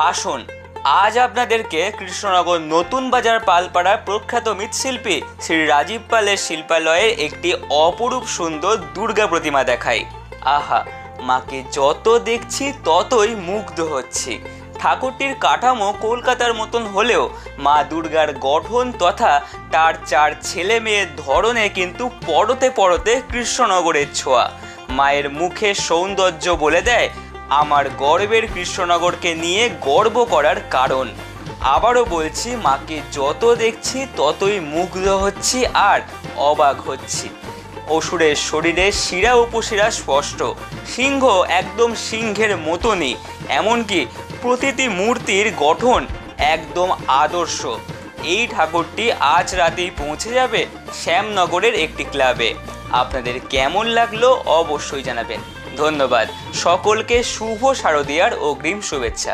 আসুন আজ আপনাদেরকে কৃষ্ণনগর নতুন বাজার পালপাড়ার প্রখ্যাত মৃৎশিল্পী শ্রী রাজীব পালের শিল্পালয়ের একটি অপরূপ সুন্দর দুর্গা প্রতিমা দেখাই। আহা, মাকে যত দেখছি ততই মুগ্ধ হচ্ছি। ঠাকুরটির কাঠামো কলকাতার মতন হলেও মা দুর্গার গঠন তথা তার চার ছেলে মেয়ের ধরনে কিন্তু পরতে পরতে কৃষ্ণনগরের ছোঁয়া। মায়ের মুখে সৌন্দর্য বলে দেয় আমার গর্বের কৃষ্ণনগরকে নিয়ে গর্ব করার কারণ। আবারও বলছি, মাকে যত দেখছি ততই মুগ্ধ হচ্ছি আর অবাক হচ্ছি। অসুরের শরীরে শিরা উপশিরা স্পষ্ট, সিংহ একদম সিংহের মতনই, এমনকি প্রতিটি মূর্তির গঠন একদম আদর্শ। এই ঠাকুরটি আজ রাতেই পৌঁছে যাবে শ্যামনগরের একটি ক্লাবে। আপনাদের কেমন লাগলো অবশ্যই জানাবেন। ধন্যবাদ সকলকে। শুভ শারদীয়ার অগ্রিম শুভেচ্ছা।